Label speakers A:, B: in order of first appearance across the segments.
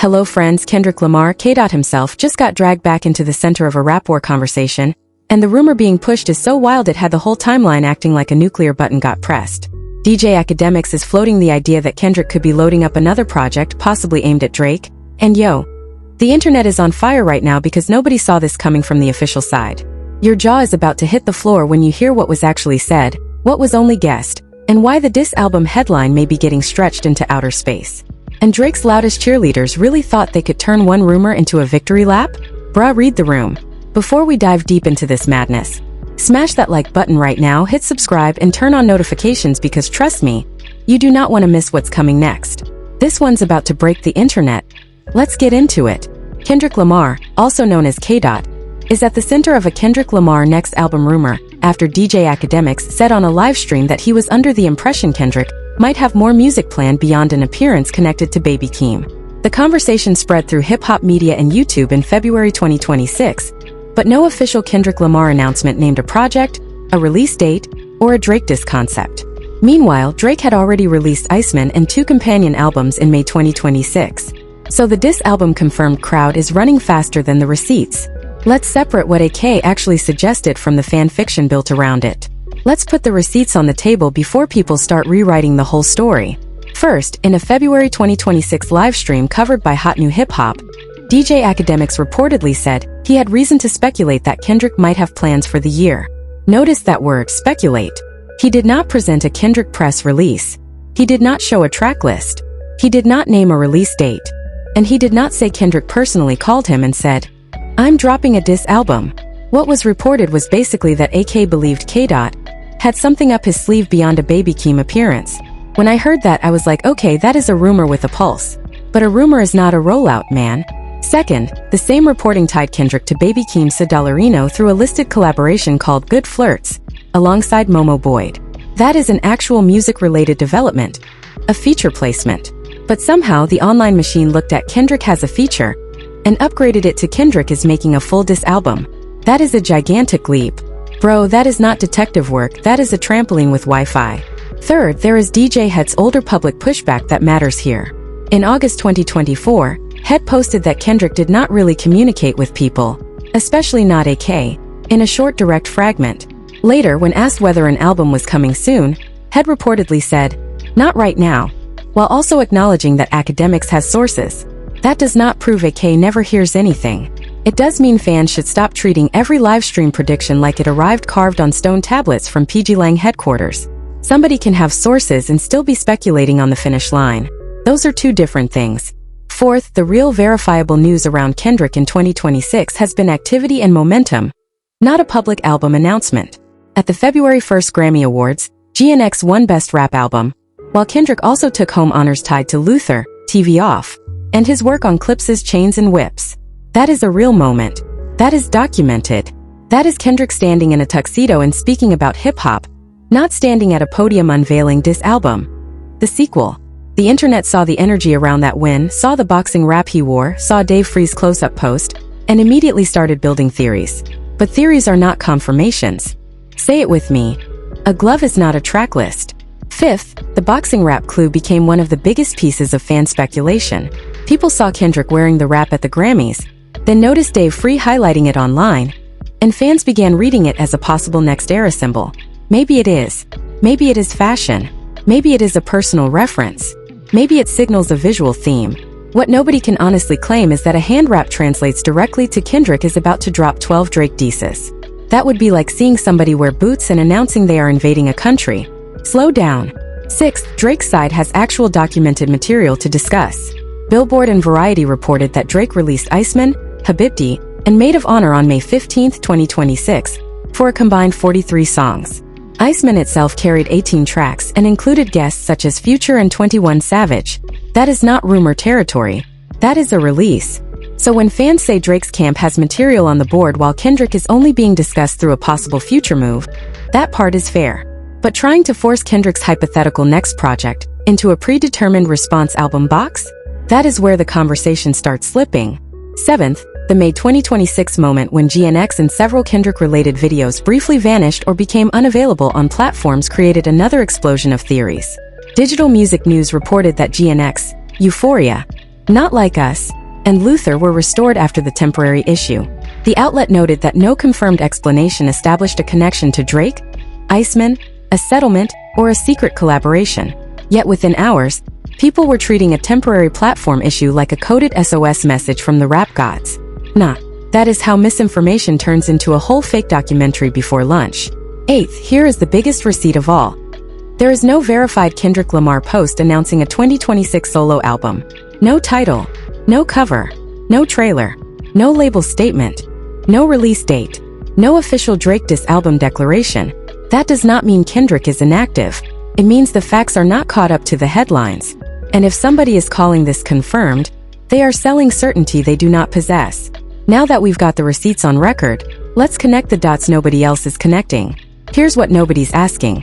A: Hello friends, Kendrick Lamar, K. himself, just got dragged back into the center of a rap war conversation, and the rumor being pushed is so wild it had the whole timeline acting like a nuclear button got pressed. DJ Akademiks is floating the idea that Kendrick could be loading up another project, possibly aimed at Drake, and yo, the internet is on fire right now because nobody saw this coming from the official side. Your jaw is about to hit the floor when you hear what was actually said, what was only guessed, and why the diss album headline may be getting stretched into outer space. And Drake's loudest cheerleaders really thought they could turn one rumor into a victory lap? Bruh, read the room. Before we dive deep into this madness, smash that like button right now, hit subscribe, and turn on notifications because trust me, you do not want to miss what's coming next. This one's about to break the internet. Let's get into it. Kendrick Lamar, also known as K. is at the center of a Kendrick Lamar next album rumor, after DJ Akademiks said on a livestream that he was under the impression Kendrick might have more music planned beyond an appearance connected to baby Keem. The conversation spread through hip-hop media and YouTube in February 2026, but no official Kendrick Lamar announcement named a project, a release date, or a Drake diss concept. Meanwhile, Drake had already released Iceman and 2 companion albums in May 2026. So the diss album confirmed crowd is running faster than the receipts. Let's separate what AK actually suggested from the fan fiction built around it. Let's put the receipts on the table before people start rewriting the whole story. First, in a February 2026 livestream covered by Hot New Hip Hop, DJ Akademiks reportedly said he had reason to speculate that Kendrick might have plans for the year. Notice that word, speculate. He did not present a Kendrick press release. He did not show a track list. He did not name a release date. And he did not say Kendrick personally called him and said, "I'm dropping a diss album." What was reported was basically that AK believed K. had something up his sleeve beyond a baby Keem appearance. When I heard that I was like, okay, that is a rumor with a pulse. But a rumor is not a rollout, man. Second, the same reporting tied Kendrick to baby Keem Dollarino through a listed collaboration called Good Flirts, alongside Momo Boyd. That is an actual music-related development, a feature placement. But somehow the online machine looked at Kendrick has a feature, and upgraded it to Kendrick is making a full diss album. That is a gigantic leap. Bro, that is not detective work, that is a trampoline with Wi-Fi. Third, there is DJ Head's older public pushback that matters here. In August 2024, Head posted that Kendrick did not really communicate with people, especially not AK, in a short direct fragment. Later, when asked whether an album was coming soon, Head reportedly said, "Not right now," while also acknowledging that Akademiks has sources. That does not prove AK never hears anything. It does mean fans should stop treating every livestream prediction like it arrived carved on stone tablets from PG Lang headquarters. Somebody can have sources and still be speculating on the finish line. Those are two different things. Fourth, the real verifiable news around Kendrick in 2026 has been activity and momentum, not a public album announcement. At the February 1st Grammy Awards, GNX won Best Rap Album, while Kendrick also took home honors tied to Luther, TV Off, and his work on Clipse's Chains and Whips. That is a real moment. That is documented. That is Kendrick standing in a tuxedo and speaking about hip-hop, not standing at a podium unveiling diss album. The sequel. The internet saw the energy around that win, saw the boxing rap he wore, saw Dave Free's close-up post, and immediately started building theories. But theories are not confirmations. Say it with me. A glove is not a track list. Fifth, the boxing rap clue became one of the biggest pieces of fan speculation. People saw Kendrick wearing the rap at the Grammys, then noticed Dave Free highlighting it online, and fans began reading it as a possible next era symbol. Maybe it is. Maybe it is fashion. Maybe it is a personal reference. Maybe it signals a visual theme. What nobody can honestly claim is that a hand wrap translates directly to Kendrick is about to drop 12 Drake disses. That would be like seeing somebody wear boots and announcing they are invading a country. Slow down. Sixth, Drake's side has actual documented material to discuss. Billboard and Variety reported that Drake released Iceman, Habibti, and Maid of Honour on May 15, 2026, for a combined 43 songs. Iceman itself carried 18 tracks and included guests such as Future and 21 Savage. That is not rumor territory. That is a release. So when fans say Drake's camp has material on the board while Kendrick is only being discussed through a possible future move, that part is fair. But trying to force Kendrick's hypothetical next project into a predetermined response album box? That is where the conversation starts slipping. Seventh, the May 2026 moment when GNX and several Kendrick-related videos briefly vanished or became unavailable on platforms created another explosion of theories. Digital Music News reported that GNX, Euphoria, Not Like Us, and Luther were restored after the temporary issue. The outlet noted that no confirmed explanation established a connection to Drake, Iceman, a settlement, or a secret collaboration. Yet within hours, people were treating a temporary platform issue like a coded SOS message from the rap gods. Nah, that is how misinformation turns into a whole fake documentary before lunch. 8th, here is the biggest receipt of all. There is no verified Kendrick Lamar post announcing a 2026 solo album. No title, no cover, no trailer, no label statement, no release date, no official Drake diss album declaration. That does not mean Kendrick is inactive. It means the facts are not caught up to the headlines. And if somebody is calling this confirmed, they are selling certainty they do not possess. Now that we've got the receipts on record, let's connect the dots nobody else is connecting. Here's what nobody's asking.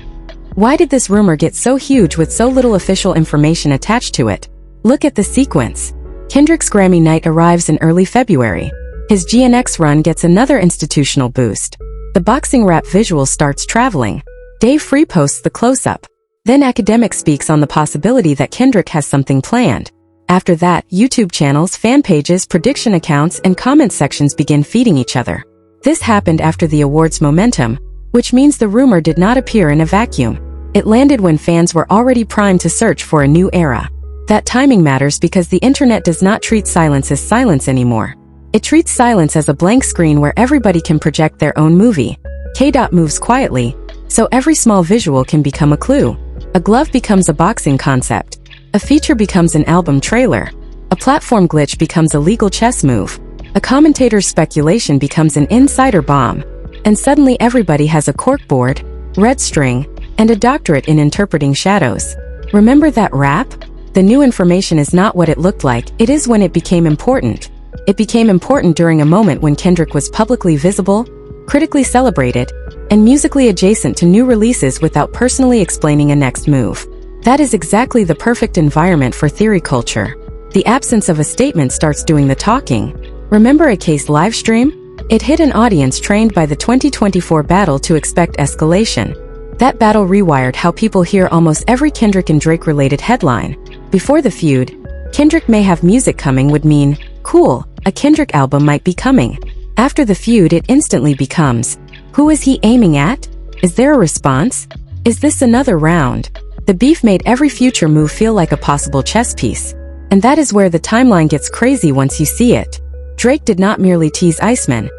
A: Why did this rumor get so huge with so little official information attached to it? Look at the sequence. Kendrick's Grammy night arrives in early February. His GNX run gets another institutional boost. The boxing rap visual starts traveling. Dave Free posts the close-up. Then Akademiks speaks on the possibility that Kendrick has something planned. After that, YouTube channels, fan pages, prediction accounts, and comment sections begin feeding each other. This happened after the awards momentum, which means the rumor did not appear in a vacuum. It landed when fans were already primed to search for a new era. That timing matters because the internet does not treat silence as silence anymore. It treats silence as a blank screen where everybody can project their own movie. K. moves quietly, so every small visual can become a clue. A glove becomes a boxing concept. A feature becomes an album trailer. A platform glitch becomes a legal chess move. A commentator's speculation becomes an insider bomb. And suddenly everybody has a corkboard, red string, and a doctorate in interpreting shadows. Remember that rap? The new information is not what it looked like, it is when it became important. It became important during a moment when Kendrick was publicly visible, critically celebrated, and musically adjacent to new releases without personally explaining a next move. That is exactly the perfect environment for theory culture. The absence of a statement starts doing the talking. Remember a case livestream? It hit an audience trained by the 2024 battle to expect escalation. That battle rewired how people hear almost every Kendrick and Drake-related headline. Before the feud, Kendrick may have music coming would mean, cool, a Kendrick album might be coming. After the feud it instantly becomes, who is he aiming at? Is there a response? Is this another round? The beef made every future move feel like a possible chess piece. And that is where the timeline gets crazy once you see it. Drake did not merely tease Iceman.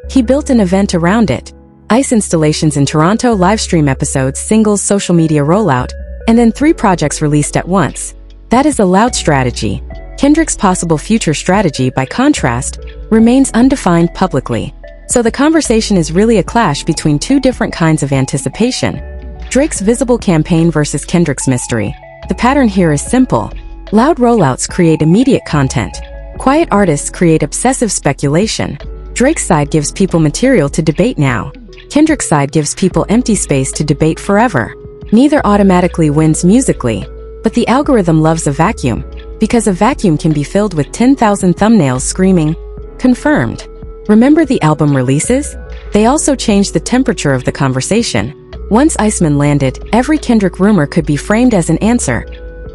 A: He built an event around it. Ice installations in Toronto, livestream episodes, singles, social media rollout, and then 3 projects released at once. That is a loud strategy. Kendrick's possible future strategy, by contrast, remains undefined publicly. So the conversation is really a clash between 2 different kinds of anticipation. Drake's visible campaign versus Kendrick's mystery. The pattern here is simple. Loud rollouts create immediate content. Quiet artists create obsessive speculation. Drake's side gives people material to debate now. Kendrick's side gives people empty space to debate forever. Neither automatically wins musically, but the algorithm loves a vacuum, because a vacuum can be filled with 10,000 thumbnails screaming, confirmed. Remember the album releases? They also changed the temperature of the conversation. Once Iceman landed, every Kendrick rumor could be framed as an answer,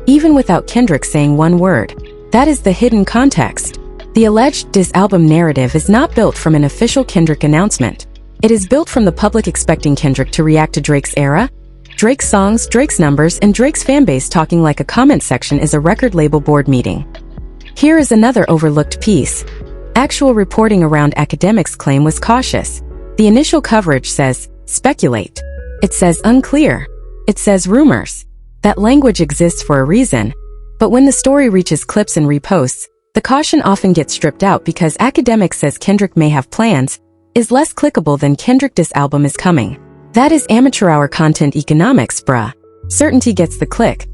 A: even without Kendrick saying one word. That is the hidden context. The alleged diss album narrative is not built from an official Kendrick announcement. It is built from the public expecting Kendrick to react to Drake's era, Drake's songs, Drake's numbers, and Drake's fanbase talking like a comment section is a record label board meeting. Here is another overlooked piece. Actual reporting around Akademiks' claim was cautious. The initial coverage says, speculate. It says unclear. It says rumors. That language exists for a reason. But when the story reaches Clipse and reposts, the caution often gets stripped out because Akademiks says Kendrick may have plans, is less clickable than Kendrick diss album is coming. That is amateur hour content economics, bruh. Certainty gets the click.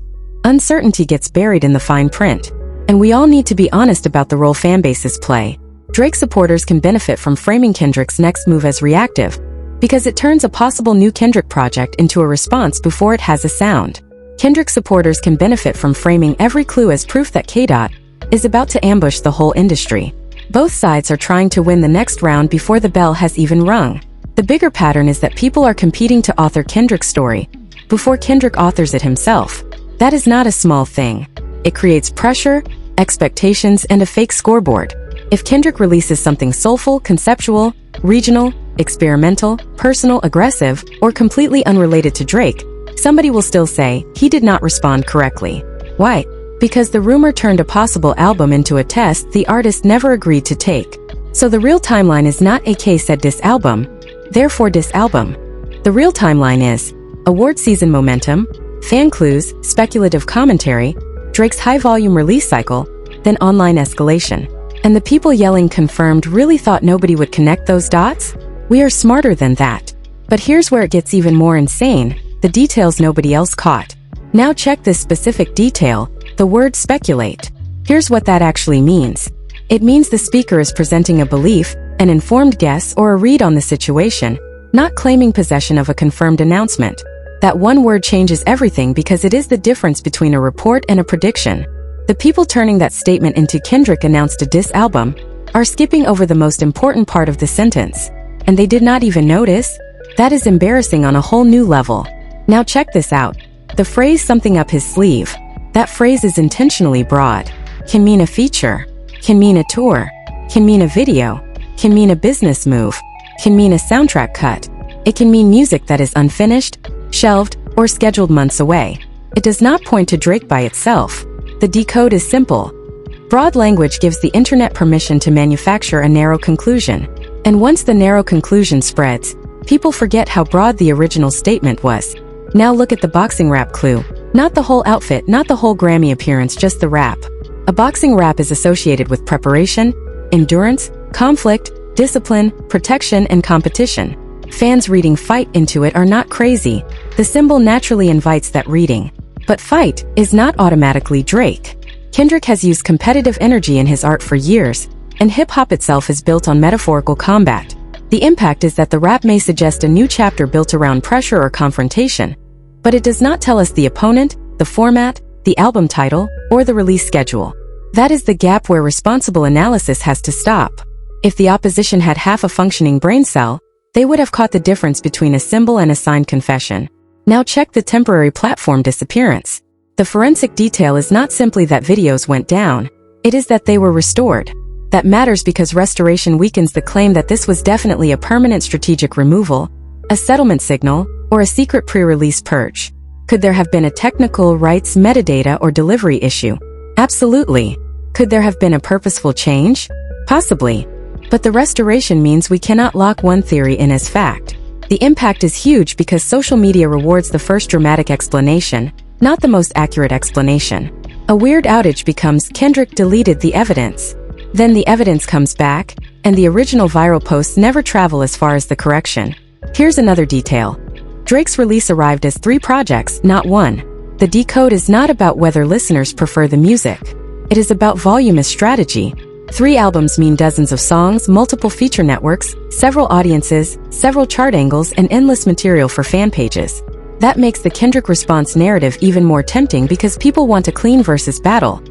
A: Uncertainty gets buried in the fine print. And we all need to be honest about the role fanbases play. Drake supporters can benefit from framing Kendrick's next move as reactive, because it turns a possible new Kendrick project into a response before it has a sound. Kendrick supporters can benefit from framing every clue as proof that K. is about to ambush the whole industry. Both sides are trying to win the next round before the bell has even rung. The bigger pattern is that people are competing to author Kendrick's story before Kendrick authors it himself. That is not a small thing. It creates pressure, expectations, and a fake scoreboard. If Kendrick releases something soulful, conceptual, regional, experimental, personal, aggressive, or completely unrelated to Drake, somebody will still say, he did not respond correctly. Why? Because the rumor turned a possible album into a test the artist never agreed to take. So the real timeline is not AK said diss album, therefore diss album. The real timeline is award season momentum, fan clues, speculative commentary, Drake's high-volume release cycle, then online escalation. And the people yelling confirmed really thought nobody would connect those dots? We are smarter than that. But here's where it gets even more insane, the details nobody else caught. Now check this specific detail, the word speculate. Here's what that actually means. It means the speaker is presenting a belief, an informed guess, or a read on the situation, not claiming possession of a confirmed announcement. That one word changes everything because it is the difference between a report and a prediction. The people turning that statement into Kendrick announced a diss album are skipping over the most important part of the sentence. And they did not even notice? That is embarrassing on a whole new level. Now check this out. The phrase something up his sleeve. That phrase is intentionally broad. Can mean a feature. Can mean a tour. Can mean a video. Can mean a business move. Can mean a soundtrack cut. It can mean music that is unfinished, shelved, or scheduled months away. It does not point to Drake by itself. The decode is simple. Broad language gives the internet permission to manufacture a narrow conclusion. And once the narrow conclusion spreads, people forget how broad the original statement was. Now look at the boxing rap clue. Not the whole outfit, not the whole Grammy appearance, just the rap. A boxing rap is associated with preparation, endurance, conflict, discipline, protection, and competition. Fans reading fight into it are not crazy. The symbol naturally invites that reading. But fight is not automatically Drake. Kendrick has used competitive energy in his art for years, and hip-hop itself is built on metaphorical combat. The impact is that the rap may suggest a new chapter built around pressure or confrontation, but it does not tell us the opponent, the format, the album title, or the release schedule. That is the gap where responsible analysis has to stop. If the opposition had half a functioning brain cell, they would have caught the difference between a symbol and a signed confession. Now check the temporary platform disappearance. The forensic detail is not simply that videos went down, it is that they were restored. That matters because restoration weakens the claim that this was definitely a permanent strategic removal, a settlement signal, or a secret pre-release purge. Could there have been a technical, rights, metadata, or delivery issue? Absolutely. Could there have been a purposeful change? Possibly. But the restoration means we cannot lock one theory in as fact. The impact is huge because social media rewards the first dramatic explanation, not the most accurate explanation. A weird outage becomes Kendrick deleted the evidence. Then the evidence comes back, and the original viral posts never travel as far as the correction. Here's another detail. Drake's release arrived as 3 projects, not 1. The decode is not about whether listeners prefer the music. It is about volume as strategy. 3 albums mean dozens of songs, multiple feature networks, several audiences, several chart angles, and endless material for fan pages. That makes the Kendrick response narrative even more tempting because people want a clean versus battle.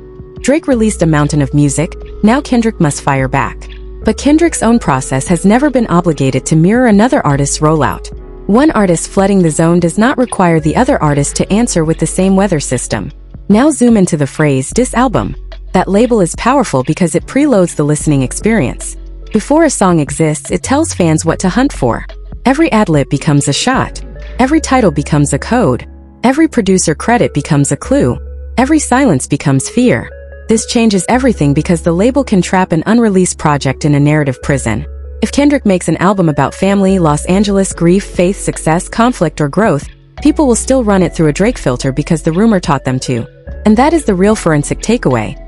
A: Drake released a mountain of music, now Kendrick must fire back. But Kendrick's own process has never been obligated to mirror another artist's rollout. One artist flooding the zone does not require the other artist to answer with the same weather system. Now zoom into the phrase diss album. That label is powerful because it preloads the listening experience. Before a song exists, it tells fans what to hunt for. Every ad-lib becomes a shot. Every title becomes a code. Every producer credit becomes a clue. Every silence becomes fear. This changes everything because the label can trap an unreleased project in a narrative prison. If Kendrick makes an album about family, Los Angeles, grief, faith, success, conflict, or growth, people will still run it through a Drake filter because the rumor taught them to. And that is the real forensic takeaway.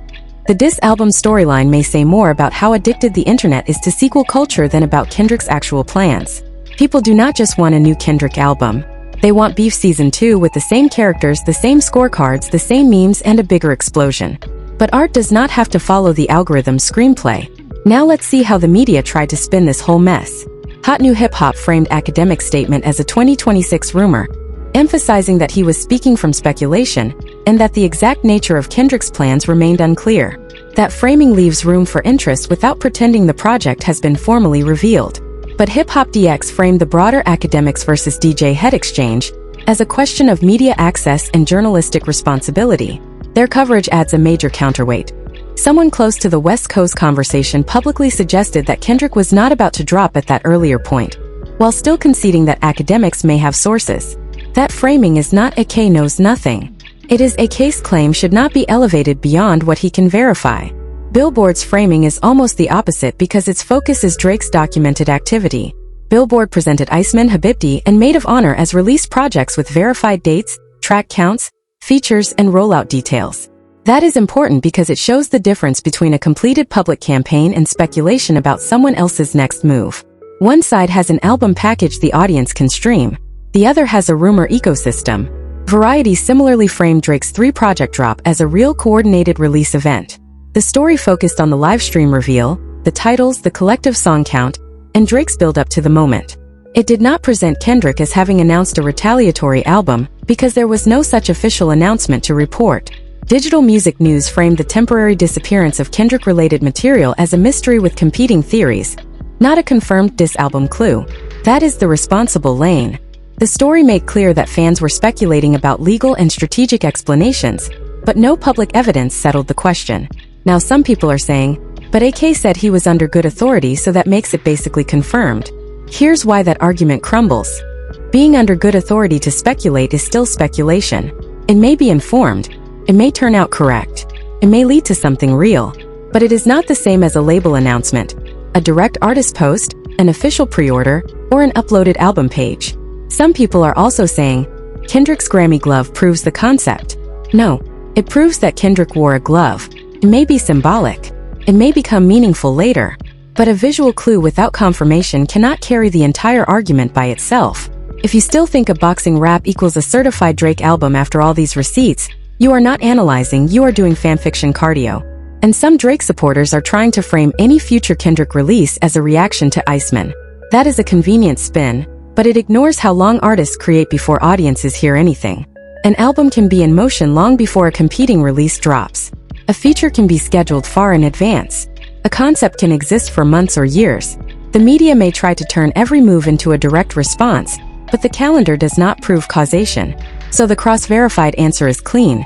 A: The diss album storyline may say more about how addicted the internet is to sequel culture than about Kendrick's actual plans. People do not just want a new Kendrick album. They want Beef Season 2 with the same characters, the same scorecards, the same memes, and a bigger explosion. But art does not have to follow the algorithm's screenplay. Now let's see how the media tried to spin this whole mess. Hot New Hip Hop framed Akademiks' statement as a 2026 rumor, emphasizing that he was speaking from speculation, and that the exact nature of Kendrick's plans remained unclear. That framing leaves room for interest without pretending the project has been formally revealed. But Hip Hop DX framed the broader Akademiks versus DJ head exchange as a question of media access and journalistic responsibility. Their coverage adds a major counterweight. Someone close to the West Coast conversation publicly suggested that Kendrick was not about to drop at that earlier point, while still conceding that Akademiks may have sources. That framing is not AK knows nothing. It is AK's claim should not be elevated beyond what he can verify. Billboard's framing is almost the opposite because its focus is Drake's documented activity. Billboard presented Iceman, Habibti, and Maid of Honour as release projects with verified dates, track counts, features, and rollout details. That is important because it shows the difference between a completed public campaign and speculation about someone else's next move. One side has an album package the audience can stream. The other has a rumor ecosystem. Variety similarly framed Drake's 3-project drop as a real coordinated release event. The story focused on the livestream reveal, the titles, the collective song count, and Drake's build-up to the moment. It did not present Kendrick as having announced a retaliatory album, because there was no such official announcement to report. Digital Music News framed the temporary disappearance of Kendrick-related material as a mystery with competing theories, not a confirmed diss album clue. That is the responsible lane. The story made clear that fans were speculating about legal and strategic explanations, but no public evidence settled the question. Now some people are saying, but AK said he was under good authority, so that makes it basically confirmed. Here's why that argument crumbles. Being under good authority to speculate is still speculation. It may be informed. It may turn out correct. It may lead to something real. But it is not the same as a label announcement, a direct artist post, an official pre-order, or an uploaded album page. Some people are also saying, Kendrick's Grammy glove proves the concept. No, it proves that Kendrick wore a glove. It may be symbolic. It may become meaningful later. But a visual clue without confirmation cannot carry the entire argument by itself. If you still think a boxing rap equals a certified Drake album after all these receipts, you are not analyzing, you are doing fanfiction cardio. And some Drake supporters are trying to frame any future Kendrick release as a reaction to Iceman. That is a convenient spin, but it ignores how long artists create before audiences hear anything. An album can be in motion long before a competing release drops. A feature can be scheduled far in advance. A concept can exist for months or years. The media may try to turn every move into a direct response, but the calendar does not prove causation. So the cross-verified answer is clean.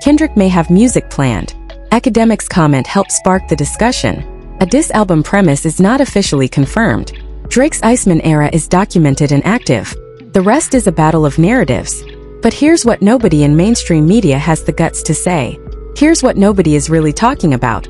A: Kendrick may have music planned. Akademiks' comment helped spark the discussion. A diss album premise is not officially confirmed. Drake's Iceman era is documented and active. The rest is a battle of narratives. But here's what nobody in mainstream media has the guts to say. Here's what nobody is really talking about.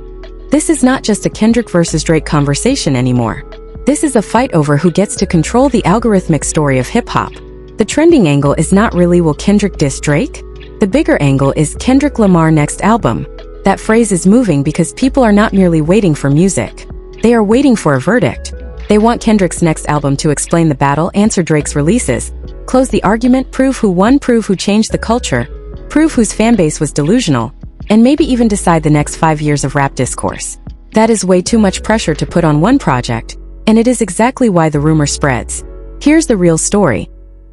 A: This is not just a Kendrick versus Drake conversation anymore. This is a fight over who gets to control the algorithmic story of hip-hop. The trending angle is not really will Kendrick diss Drake? The bigger angle is Kendrick Lamar next album. That phrase is moving because people are not merely waiting for music. They are waiting for a verdict. They want Kendrick's next album to explain the battle, answer Drake's releases, close the argument, prove who won, prove who changed the culture, prove whose fanbase was delusional, and maybe even decide the next 5 years of rap discourse. That is way too much pressure to put on one project, and it is exactly why the rumor spreads. Here's the real story.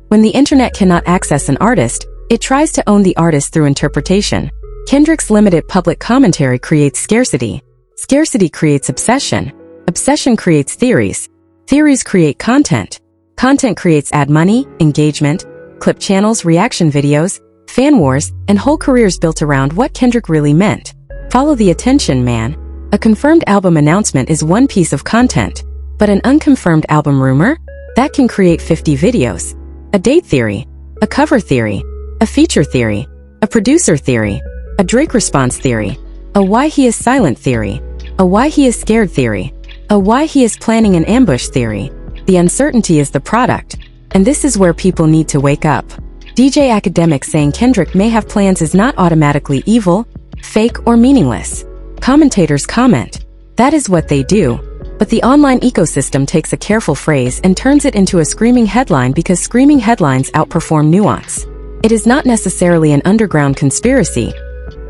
A: When the internet cannot access an artist, it tries to own the artist through interpretation. Kendrick's limited public commentary creates scarcity. Scarcity creates obsession. Obsession creates theories. Theories create content. Content creates ad money, engagement, clip channels, reaction videos, fan wars, and whole careers built around what Kendrick really meant. Follow the attention, man. A confirmed album announcement is one piece of content, but an unconfirmed album rumor? That can create 50 videos. A date theory, a cover theory, a feature theory, a producer theory, a Drake response theory, a why he is silent theory, a why he is scared theory, a why he is planning an ambush theory. The uncertainty is the product, and this is where people need to wake up. DJ Akademiks saying Kendrick may have plans is not automatically evil, fake, or meaningless. Commentators comment. That is what they do. But the online ecosystem takes a careful phrase and turns it into a screaming headline because screaming headlines outperform nuance. It is not necessarily an underground conspiracy.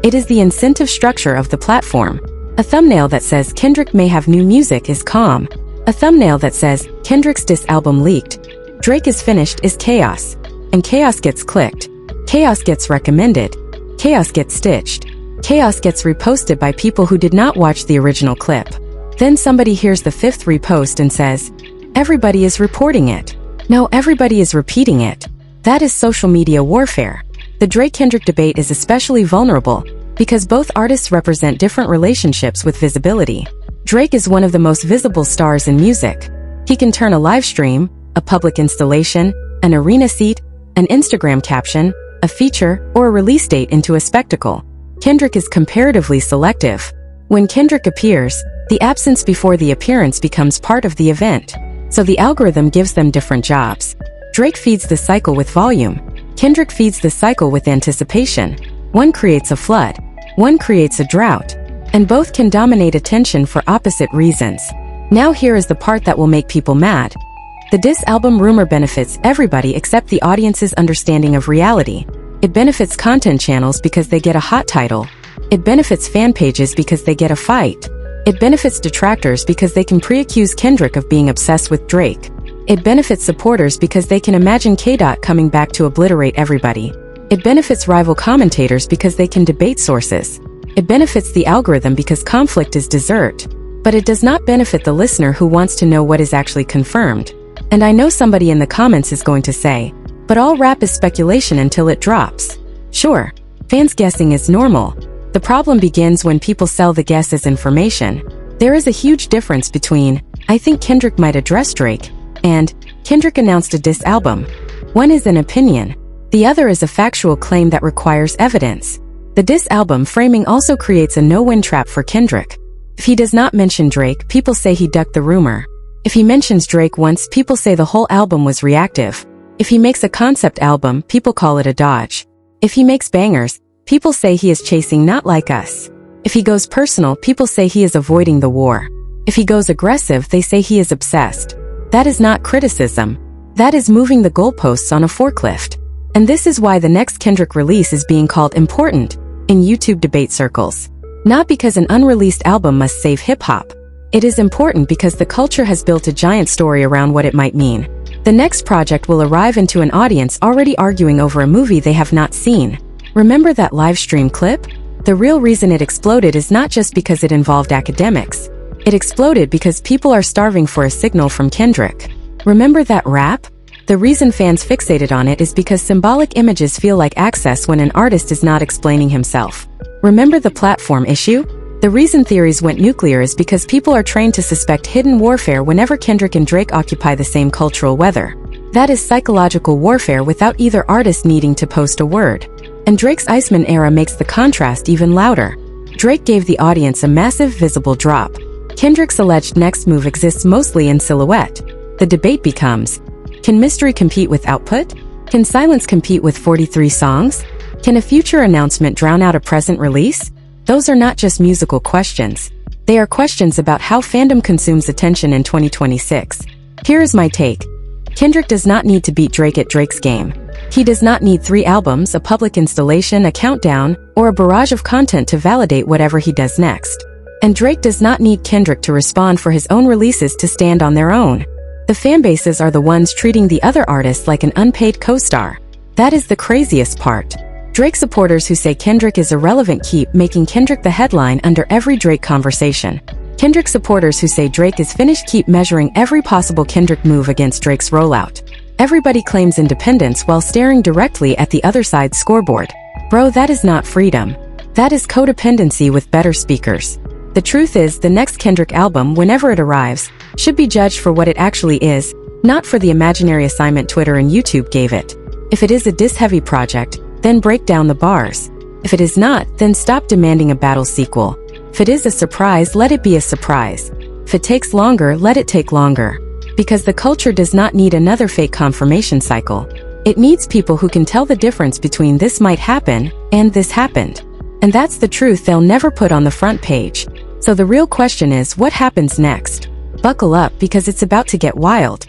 A: It is the incentive structure of the platform. A thumbnail that says Kendrick may have new music is calm. A thumbnail that says Kendrick's diss album leaked, Drake is finished is chaos. And chaos gets clicked. Chaos gets recommended. Chaos gets stitched. Chaos gets reposted by people who did not watch the original clip. Then somebody hears the 5th repost and says, everybody is reporting it. No, everybody is repeating it. That is social media warfare. The Drake-Kendrick debate is especially vulnerable Because both artists represent different relationships with visibility. Drake is one of the most visible stars in music. He can turn a live stream, a public installation, an arena seat, an Instagram caption, a feature, or a release date into a spectacle. Kendrick is comparatively selective. When Kendrick appears, the absence before the appearance becomes part of the event. So the algorithm gives them different jobs. Drake feeds the cycle with volume. Kendrick feeds the cycle with anticipation. One creates a flood. One creates a drought. And both can dominate attention for opposite reasons. Now here is the part that will make people mad. The diss album rumor benefits everybody except the audience's understanding of reality. It benefits content channels because they get a hot title. It benefits fan pages because they get a fight. It benefits detractors because they can pre-accuse Kendrick of being obsessed with Drake. It benefits supporters because they can imagine K-Dot coming back to obliterate everybody. It benefits rival commentators because they can debate sources. It benefits the algorithm because conflict is dessert. But it does not benefit the listener who wants to know what is actually confirmed. And I know somebody in the comments is going to say, but all rap is speculation until it drops. Sure, fans guessing is normal. The problem begins when people sell the guess as information. There is a huge difference between, I think Kendrick might address Drake, and, Kendrick announced a diss album. One is an opinion. The other is a factual claim that requires evidence. The diss album framing also creates a no-win trap for Kendrick. If he does not mention Drake, people say he ducked the rumor. If he mentions Drake once, people say the whole album was reactive. If he makes a concept album, people call it a dodge. If he makes bangers, people say he is chasing Not Like Us. If he goes personal, people say he is avoiding the war. If he goes aggressive, they say he is obsessed. That is not criticism. That is moving the goalposts on a forklift. And this is why the next Kendrick release is being called important in YouTube debate circles. Not because an unreleased album must save hip-hop. It is important because the culture has built a giant story around what it might mean. The next project will arrive into an audience already arguing over a movie they have not seen. Remember that live stream clip? The real reason it exploded is not just because it involved Akademiks. It exploded because people are starving for a signal from Kendrick. Remember that rap? The reason fans fixated on it is because symbolic images feel like access when an artist is not explaining himself. Remember the platform issue? The reason theories went nuclear is because people are trained to suspect hidden warfare whenever Kendrick and Drake occupy the same cultural weather. That is psychological warfare without either artist needing to post a word. And Drake's Iceman era makes the contrast even louder. Drake gave the audience a massive visible drop. Kendrick's alleged next move exists mostly in silhouette. The debate becomes, can mystery compete with output? Can silence compete with 43 songs? Can a future announcement drown out a present release? Those are not just musical questions. They are questions about how fandom consumes attention in 2026. Here is my take. Kendrick does not need to beat Drake at Drake's game. He does not need 3 albums, a public installation, a countdown, or a barrage of content to validate whatever he does next. And Drake does not need Kendrick to respond for his own releases to stand on their own. The fanbases are the ones treating the other artists like an unpaid co-star. That is the craziest part. Drake supporters who say Kendrick is irrelevant keep making Kendrick the headline under every Drake conversation. Kendrick supporters who say Drake is finished keep measuring every possible Kendrick move against Drake's rollout. Everybody claims independence while staring directly at the other side's scoreboard. Bro, that is not freedom. That is codependency with better speakers. The truth is, the next Kendrick album, whenever it arrives, should be judged for what it actually is, not for the imaginary assignment Twitter and YouTube gave it. If it is a diss-heavy project, then break down the bars. If it is not, then stop demanding a battle sequel. If it is a surprise, let it be a surprise. If it takes longer, let it take longer. Because the culture does not need another fake confirmation cycle. It needs people who can tell the difference between this might happen and this happened. And that's the truth they'll never put on the front page. So the real question is, what happens next? Buckle up because it's about to get wild.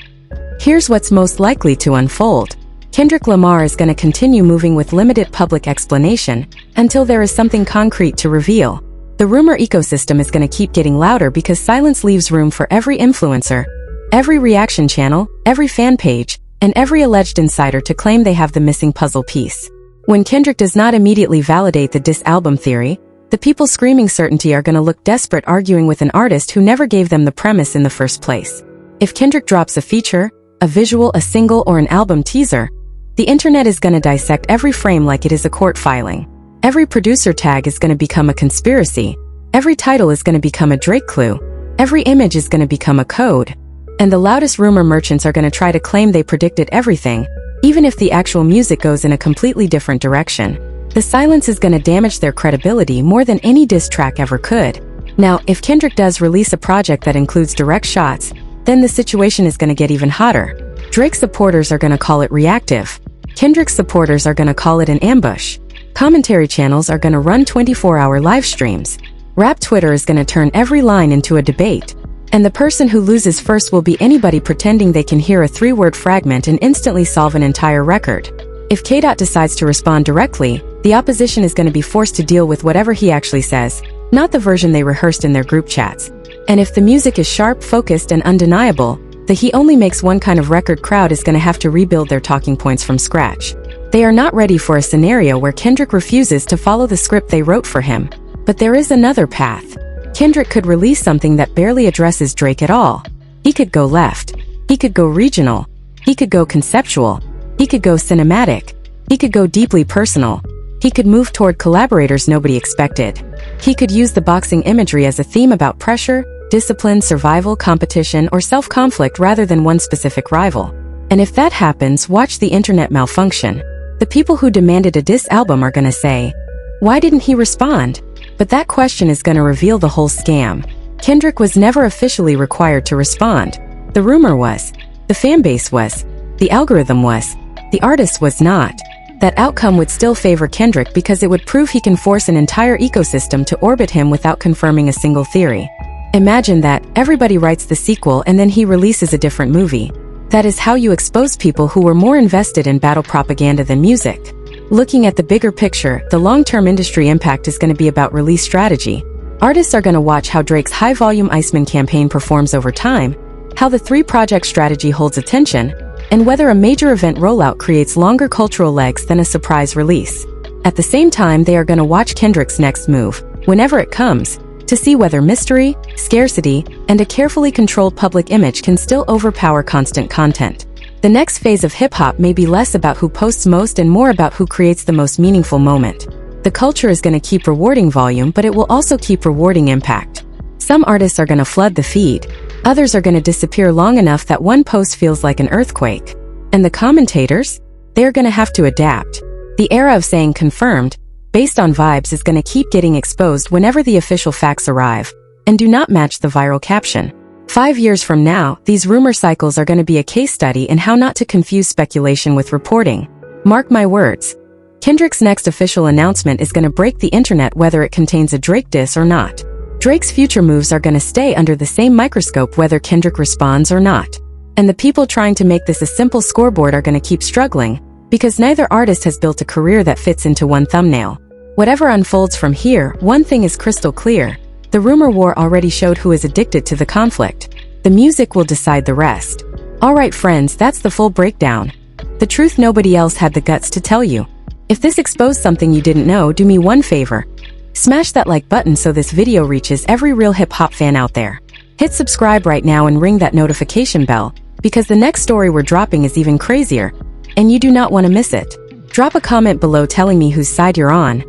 A: Here's what's most likely to unfold. Kendrick Lamar is going to continue moving with limited public explanation until there is something concrete to reveal. The rumor ecosystem is going to keep getting louder because silence leaves room for every influencer, every reaction channel, every fan page, and every alleged insider to claim they have the missing puzzle piece. When Kendrick does not immediately validate the diss album theory, the people screaming certainty are going to look desperate arguing with an artist who never gave them the premise in the first place. If Kendrick drops a feature, a visual, a single, or an album teaser, the internet is going to dissect every frame like it is a court filing. Every producer tag is gonna become a conspiracy. Every title is gonna become a Drake clue. Every image is gonna become a code. And the loudest rumor merchants are gonna try to claim they predicted everything, even if the actual music goes in a completely different direction. The silence is gonna damage their credibility more than any diss track ever could. Now, if Kendrick does release a project that includes direct shots, then the situation is gonna get even hotter. Drake supporters are gonna call it reactive. Kendrick supporters are gonna call it an ambush. Commentary channels are gonna run 24-hour live streams. Rap Twitter is gonna turn every line into a debate. And the person who loses first will be anybody pretending they can hear a 3-word fragment and instantly solve an entire record. If K. decides to respond directly, the opposition is gonna be forced to deal with whatever he actually says, not the version they rehearsed in their group chats. And if the music is sharp, focused, and undeniable, the he only makes one kind of record crowd is gonna have to rebuild their talking points from scratch. They are not ready for a scenario where Kendrick refuses to follow the script they wrote for him. But there is another path. Kendrick could release something that barely addresses Drake at all. He could go left. He could go regional. He could go conceptual. He could go cinematic. He could go deeply personal. He could move toward collaborators nobody expected. He could use the boxing imagery as a theme about pressure, discipline, survival, competition, or self-conflict rather than one specific rival. And if that happens, watch the internet malfunction. The people who demanded a diss album are gonna say, "Why didn't he respond?" But that question is gonna reveal the whole scam. Kendrick was never officially required to respond. The rumor was, the fanbase was, the algorithm was, the artist was not. That outcome would still favor Kendrick because it would prove he can force an entire ecosystem to orbit him without confirming a single theory. Imagine that, everybody writes the sequel and then he releases a different movie. That is how you expose people who were more invested in battle propaganda than music. Looking at the bigger picture, the long-term industry impact is going to be about release strategy. Artists are going to watch how Drake's high-volume Iceman campaign performs over time, how the 3-project strategy holds attention, and whether a major event rollout creates longer cultural legs than a surprise release. At the same time, they are going to watch Kendrick's next move, whenever it comes, to see whether mystery, scarcity, and a carefully controlled public image can still overpower constant content. The next phase of hip-hop may be less about who posts most and more about who creates the most meaningful moment. The culture is going to keep rewarding volume, but it will also keep rewarding impact. Some artists are going to flood the feed. Others are going to disappear long enough that one post feels like an earthquake. And the commentators? They're going to have to adapt. The era of saying confirmed, based on vibes, is going to keep getting exposed whenever the official facts arrive, and do not match the viral caption. 5 years from now, these rumor cycles are going to be a case study in how not to confuse speculation with reporting. Mark my words. Kendrick's next official announcement is going to break the internet whether it contains a Drake diss or not. Drake's future moves are going to stay under the same microscope whether Kendrick responds or not. And the people trying to make this a simple scoreboard are going to keep struggling, because neither artist has built a career that fits into one thumbnail. Whatever unfolds from here, one thing is crystal clear. The rumor war already showed who is addicted to the conflict. The music will decide the rest. Alright friends, that's the full breakdown. The truth nobody else had the guts to tell you. If this exposed something you didn't know, do me one favor. Smash that like button so this video reaches every real hip-hop fan out there. Hit subscribe right now and ring that notification bell, because the next story we're dropping is even crazier, and you do not want to miss it. Drop a comment below telling me whose side you're on.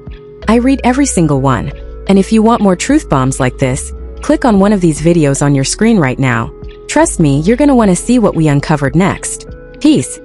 A: I read every single one. And if you want more truth bombs like this, click on one of these videos on your screen right now. Trust me, you're gonna want to see what we uncovered next. Peace.